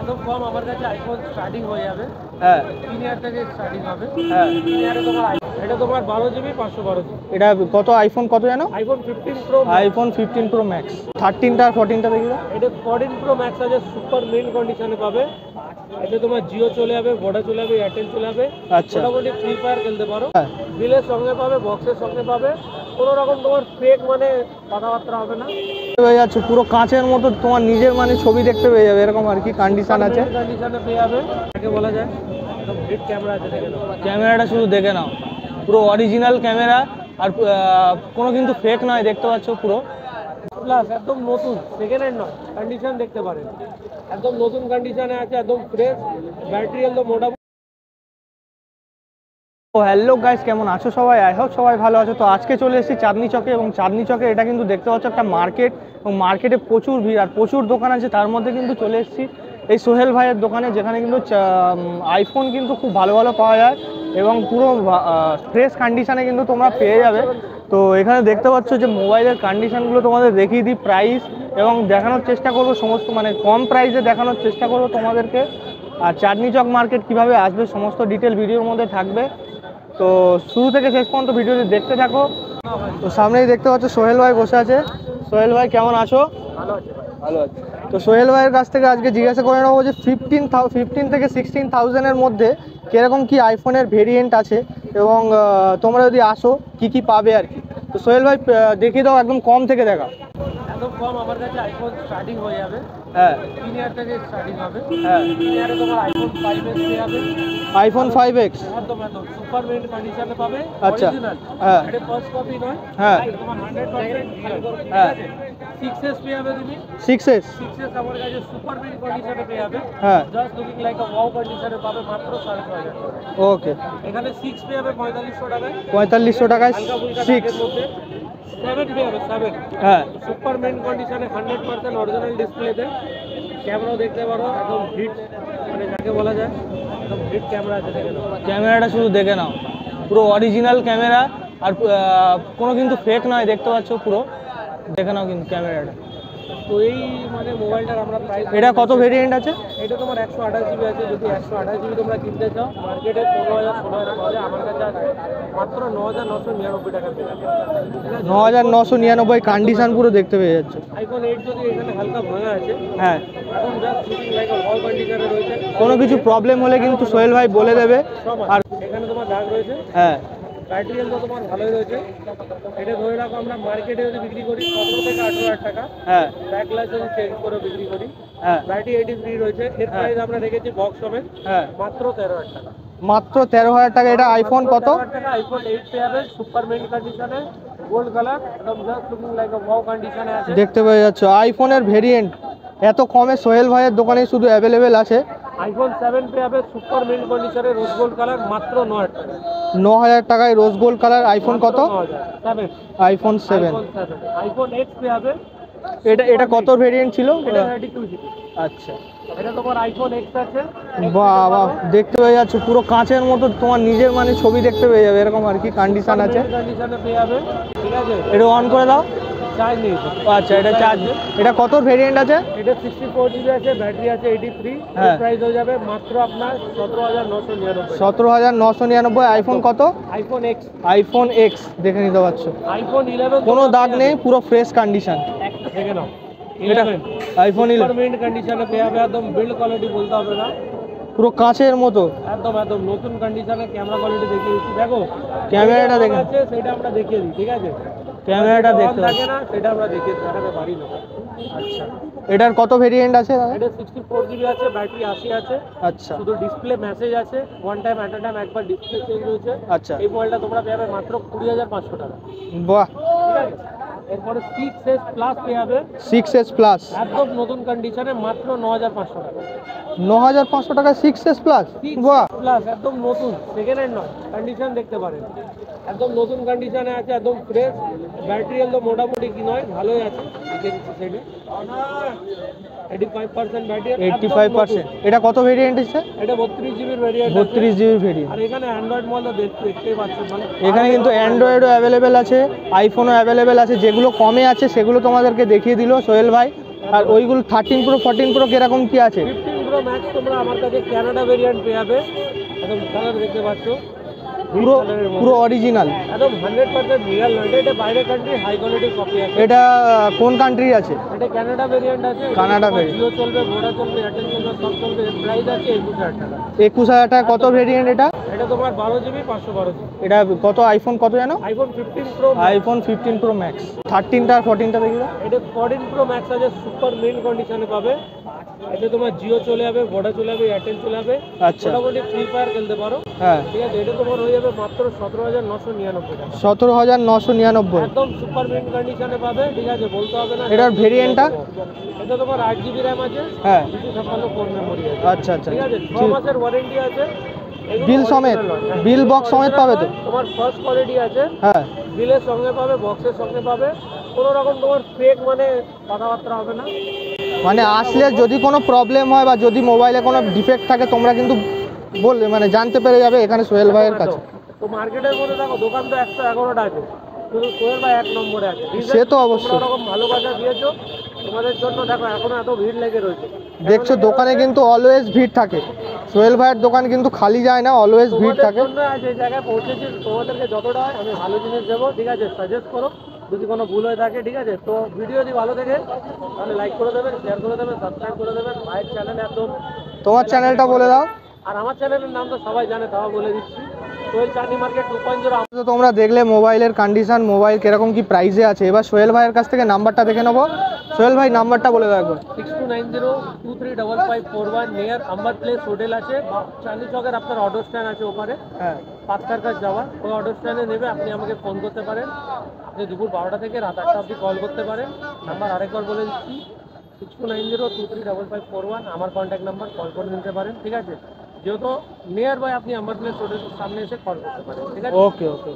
একদম কম আমার কাছে আইফোন স্টার্টিং হয়ে যাবে। হ্যাঁ 3000 থেকে স্টার্টিং হবে। হ্যাঁ 3000 তোমার এটা তোমার 12 GB 512 GB। এটা কত আইফোন কত জানো? IPhone 15 pro. IPhone 15 pro max. 13টা আর 14টা দেখি দাও। এটা 14 প্রো ম্যাক্স আছে, সুপার মেইন কন্ডিশনে পাবে। এতে তোমার জিও চলে যাবে, ভোডা চলে যাবে, এয়ারটেল চলে যাবে। আচ্ছা মোটামুটি ফ্রি ফায়ার খেলতে পারো। হ্যাঁ বিলের সঙ্গে পাবে, বক্সের সঙ্গে পাবে। কোনো রকম তোমার ফেক মানে কথাবার্তা হবে না। হয়ে যাচ্ছে পুরো কাঁচের মতো, তোমার নিজের মানে ছবি দেখতে পেয়ে যাবে এরকম আর কি কন্ডিশন আছে। কন্ডিশনে পেয়ে যাবে, এটাকে বলা যায় একদম হিট ক্যামেরা আছে। দেখে নাও ক্যামেরাটা, শুধু দেখে নাও, পুরো অরিজিনাল ক্যামেরা। আর কোনো কিন্তু ফেক নয়, দেখতে পাচ্ছ পুরো প্লাস একদম নতুন, সেকেন্ড হ্যান্ড নয়, কন্ডিশন দেখতে পারেন। একদম নতুন কন্ডিশনে আছে, একদম ফ্রেশ। ব্যাটারি একদম মোটামুটি। তো হ্যালো গাইস, কেমন আছো সবাই? আই হোপ সবাই ভালো আছো। তো আজকে চলে এসেছি চাঁদনি চকে, এবং চাঁদনি চকে এটা কিন্তু দেখতে পাচ্ছ একটা মার্কেট, এবং মার্কেটে প্রচুর ভিড় আর প্রচুর দোকান আছে। তার মধ্যে কিন্তু চলে এসেছি এই সোহেল ভাইয়ের দোকানে, যেখানে কিন্তু আইফোন কিন্তু খুব ভালো ভালো পাওয়া যায় এবং পুরো ফ্রেশ কন্ডিশনে কিন্তু তোমরা পেয়ে যাবে। তো এখানে দেখতে পাচ্ছ যে মোবাইলের কন্ডিশনগুলো তোমাদের দেখিয়ে দিই, প্রাইস, এবং দেখানোর চেষ্টা করবো সমস্ত, মানে কম প্রাইসে দেখানোর চেষ্টা করবো তোমাদেরকে। আর চাঁদনি চক মার্কেট কীভাবে আসবে সমস্ত ডিটেল ভিডিওর মধ্যে থাকবে। তো শুরু থেকে শেষ পর্যন্ত ভিডিওটি দেখতে থাকো। তো সামনেই দেখতে পাচ্ছ সোহেল ভাই বসে আছে। সোহেল ভাই কেমন আছো? ভালো আছে। ভালো আছে। তো সোহেল ভাইয়ের কাছ থেকে আজকে জিজ্ঞাসা করে নেবো যে 15 থেকে 16,000-এর মধ্যে কীরকম কি আইফোনের ভেরিয়েন্ট আছে, এবং তোমরা যদি আসো কি কি পাবে আর কি। তো সোহেল ভাই দেখিয়ে দাও, একদম কম থেকে দেখা। একদম কম আমার কাছে আইফোন স্টার্টিং হয়ে যাবে। হ্যাঁ 3000 থেকে স্টার্টিং হবে। হ্যাঁ 3000 তোমার আইফোন 5s পেয়ে যাবে। আইফোন 5X একদম একদম সুপার মেইন কন্ডিশনে পাবে। আচ্ছা অরিজিনাল। হ্যাঁ এটা ফার্স্ট কপি নয়। হ্যাঁ তোমার 100% হ্যাঁ 6s পেয়ে যাবে তুমি। 6S 6s আমার কাছে সুপার মেইন কন্ডিশনে পেয়ে যাবে। হ্যাঁ জাস্ট লুকিং লাইক আ ওয়াও কন্ডিশনে পাবে মাত্র 6,500 টাকা। ওকে। এখানে 6 পেয়ে যাবে 4500 টাকায়। 4500 টাকায় হালকা ফুলকা 6। দাগের মধ্যে 7 পেয়ে যাবে 7। হ্যাঁ সুপার মেইন কন্ডিশনে 100% অরিজিনাল ডিসপ্লেতে। ক্যামেরাও দেখতে পারো, একদম হিট, মানে যাকে বলা যায় একদম হিট ক্যামেরা আছে। দেখে নাও ক্যামেরাটা, শুধু দেখে নাও, পুরো অরিজিনাল ক্যামেরা। আর কোনো কিন্তু ফেক নয়, দেখতে পাচ্ছ পুরো, দেখে নাও কিন্তু ক্যামেরাটা। তো এই মানে মোবাইলটার আমরা প্রাইস, এটা কত ভেরিয়েন্ট আছে? এটা তোমার 128 GB আছে। যদি 128 GB তোমরা কিনতে চাও মার্কেটে 15,000 16,000 পাওয়া যায়, আমার কাছে আছে মাত্র 9,999 টাকা পেয়ে যাবে। 9,999 কন্ডিশন পুরো দেখতে পেয়ে যাচ্ছে। আইফোন 8 যদি এখানে হালকা ভাঙা আছে, হ্যাঁ এখন জাস্ট লুকিং লাইক আ ওয়াও কন্ডিশনে রয়েছে। কোনো কিছু প্রবলেম হলে কিন্তু সোহেল ভাই বলে দেবে। আর এখানে তোমার দাগ রয়েছে। হ্যাঁ ব্যাটারি হেলথ তোমার ভালোই রয়েছে। এটা ধরে রাখো আমরা মার্কেটে যদি বিক্রি করি 17 থেকে 18,000 টাকা। হ্যাঁ ব্যাক গ্লাস যদি চেঞ্জ করে বিক্রি করি, হ্যাঁ ব্যাটারি 83 রয়েছে। এর প্রাইস আমরা রেখেছি বক্স সমেত হ্যাঁ মাত্র 13,000 টাকা। মাত্র 13,000 টাকা। এটা আইফোন কত? 13,000 টাকা আইফোন 8 পেয়ে যাবে, সুপার মেইন কন্ডিশনে, গোল্ড কালার, একদম জাস্ট লুকিং লাইক আ ওয়াও কন্ডিশনে আছে। দেখতে পেয়ে যাচ্ছ আইফোনের ভেরিয়েন্ট এত কমে সোহেল ভাইয়ের দোকানে শুধু অ্যাভেলেবেল আছে। আইফোন 7 পেয়ে যাবে, সুপার মেইন কন্ডিশনে, রোজ গোল্ড কালার, মাত্র 9,000 টাকা। 9,000 টাকায় রোজ গোল্ড কালার। আইফোন কত? 7। আইফোন 7। আইফোন 8 পেয়ে যাবে। এটা কত ভেরিয়েন্ট ছিল? এটা 32 GB। আচ্ছা এটা তোমার আইফোন X আছে। বাহ বাহ, দেখতে পেয়ে যাচ্ছে পুরো কাঁচের মতো, তোমার নিজের মানে ছবি দেখতে পেয়ে যাবে এরকম আর কি কন্ডিশন আছে। কন্ডিশনে পেয়ে যাবে, ঠিক আছে। এটা অন করে দাও। চার্জ নেই। আচ্ছা এটা চার্জ। এটা কত ভেরিয়েন্ট আছে? এটা 64 GB আছে, ব্যাটারি আছে 83। হ্যাঁ প্রাইস হয়ে যাবে মাত্র আপনার 17,999। 17,999। আইফোন কত? IPhone X। আইফোন এক্স দেখে নিতে পারছো, আইফোন 11 কোনো দাগ নেই, পুরো ফ্রেশ কন্ডিশন। দেখে নাও এটা আইফোন 11 সুপার মেইন কন্ডিশনে পেয়ে যাবে, একদম বিল্ড কোয়ালিটি বলতে হবে না, পুরো কাঁচের মতো, একদম একদম নতুন কন্ডিশনে। ক্যামেরা কোয়ালিটি দেখিয়ে দিচ্ছি, দেখো ক্যামেরাটা দেখে আছে, সেটা আমরা দেখিয়ে দিই, ঠিক আছে। ক্যামেরাটা দেখতে থাকে না, সেটা আমরা দেখাতে পারি না। আচ্ছা এটার কত ভেরিয়েন্ট আছে? এটা 64 GB আছে, ব্যাটারি 80 আছে। আচ্ছা শুধু ডিসপ্লে মেসেজ আছে, one time at a time একবার ডিসপ্লে চেঞ্জ হয়েছে। আচ্ছা এই মোবাইলটা তোমরা পেয়ে যাবে মাত্র 20,500 টাকা। বাহ। ঠিক আছে, এরপরে 6s প্লাস পেয়ে যাবে, 6S প্লাস একদম নতুন কন্ডিশনে, মাত্র 9,500 টাকা। 9,500 টাকায় 6S প্লাস। বাহ প্লাস একদম নতুন, সেকেন্ড হ্যান্ড নয়, কন্ডিশন দেখতে পারেন, একদম নতুন কন্ডিশনে আছে, একদম ফ্রেশ। ব্যাটারি হেলথ মোটামুটি কি নয়, ভালোই আছে। দেখে দিচ্ছি সাইডে 85% ব্যাটারি, 85%। এটা কত ভেরিয়েন্ট আছে? এটা 32 GB ভেরিয়েন্ট, 32 GB ভেরিয়েন্ট। আর এখানে অ্যান্ড্রয়েড মডেল দেখতেই পাচ্ছেন, মানে এখানে কিন্তু অ্যান্ড্রয়েডও অ্যাভেলেবেল আছে, আইফোনও অ্যাভেলেবেল আছে। যেগুলো কমে আছে সেগুলো তোমাদেরকে দেখিয়ে দিল সোহেল ভাই। আর ওইগুলো 13 প্রো 14 প্রো কিরকম কি আছে? 15 প্রো প্রো ম্যাক্স তোমরা আমার কাছে কানাডা ভেরিয়েন্ট পেয়ে যাবে, একদম কালার দেখতে পাচ্ছ পুরো পুরো অরিজিনাল। একদম 100% রিয়েল নয়, এটা বাইরে কান্ট্রি হাই কোয়ালিটির কপি আছে। এটা কোন কান্ট্রি আছে? এটা কানাডা ভেরিয়েন্ট আছে, কানাডা variant। জিও চলবে, ভোডা চলবে, এয়ারটেল চলবে, সব চলবে। এর প্রাইস আছে 21,000 টাকা। 21,000 টাকা। কত ভেরিয়েন্ট এটা? এটা তোমার 12 GB 512 GB। এটা কত? আইফোন কত জানো? IPhone 15 pro. IPhone 15 pro max. 13টা আর 14টা দেখি দাও। এটা 14 প্রো ম্যাক্স আছে, সুপার মিন্ট কন্ডিশনে পাবে। এটা তোমার জিও চলে যাবে, ভোডা চলে যাবে, এয়ারটেল চলে যাবে। আচ্ছা। মোটামুটি ফ্রি ফায়ার খেলতে পারো। হ্যাঁ, ঠিক আছে, এটা তোমার হয়ে যাবে মাত্র 17,999 টাকা। 17,999। একদম সুপার মিন্ট কন্ডিশনে পাবে। ঠিক আছে, বলতে হবে না। এটার ভেরিয়েন্টটা? এটা তোমার 8 GB র্যাম আছে, হ্যাঁ। 256 কোর মেমোরি আছে। আচ্ছা আচ্ছা। ঠিক আছে, 6 মাসের ওয়ারেন্টি আছে। এগুলো বিল সমেত? original নয়। বিল বক্স সমেত পাবে তো? তোমার ফার্স্ট কোয়ালিটি আছে, হ্যাঁ। বিলের সঙ্গে পাবে, বক্সের সঙ্গে পাবে। কোনো রকম তোমার ফেক মানে কথাবার্তা হবে না। মানে আসলে যদি কোনো প্রবলেম হয় বা যদি মোবাইলে কোনো ডিফেক্ট থাকে তোমরা কিন্তু বললে মানে জানতে পেরে যাবে এখানে সোহেল ভাইয়ের কাছে। তো মার্কেটের মধ্যে দেখো দোকান তো 111টা আছে, শুধু সোহেল ভাই 1 নম্বরে আছে। সে তো অবশ্যই। তোমরা ওরকম ভালোবাসা দিয়েছো, তোমাদের জন্য দেখো এখনো এত ভিড় লেগে রয়েছে। দেখছো দোকানে কিন্তু অলওয়েজ ভিড় থাকে। সোহেল ভাইয়ের দোকান কিন্তু খালি যায় না, অলওয়েজ ভিড় তোমাদের থাকে। জন্য আজ এই জায়গায় পৌঁছেছি, তোমাদেরকে যতটা হয় আমি ভালো জিনিস দেবো। ঠিক আছে, সাজেস্ট করো যদি কোনো ভুল হয়ে থাকে। ঠিক আছে, তো ভিডিও যদি ভালো থাকে তাহলে লাইক করে দেবেন, শেয়ার করে দেবেন, সাবস্ক্রাইব করে দেবেন। ভাইয়ের চ্যানেল একদম। তোমার চ্যানেলটা বলে দাও। আর আমার চ্যানেলের নাম তো সবাই জানে, তাও বলে দিচ্ছি, সোহেল চাঁদনি মার্কেট 2.0। তো তোমরা দেখলে মোবাইলের কন্ডিশন, মোবাইল কিরকম কি প্রাইসে আছে। এবার সোহেল ভাইয়ের কাছ থেকে নাম্বারটা দেখে নেবো। সোহেল ভাই নাম্বারটা বলে দাও একবার। 6290235541 নিয়ার আম্বার প্লেস হোটেল আছে, চাঁদনি চকের আপনার অটো স্ট্যান্ড আছে ওপারে, হ্যাঁ। পাঁচটার কাছে যাওয়া, ওই অটো স্ট্যান্ডে নেবে। আপনি আমাকে ফোন করতে পারেন, আপনি দুপুর 12টা থেকে রাত 8টা অবধি কল করতে পারেন। নাম্বার আরেকবার বলে দিচ্ছি, 6290235541 আমার কন্ট্যাক্ট নাম্বার, কল করে নিতে পারেন। ঠিক আছে, যেহেতু নিয়ার বাই আপনি আম্বার প্লেস হোটেলের সামনে এসে কল করতে পারেন। ঠিক আছে। ওকে ওকে।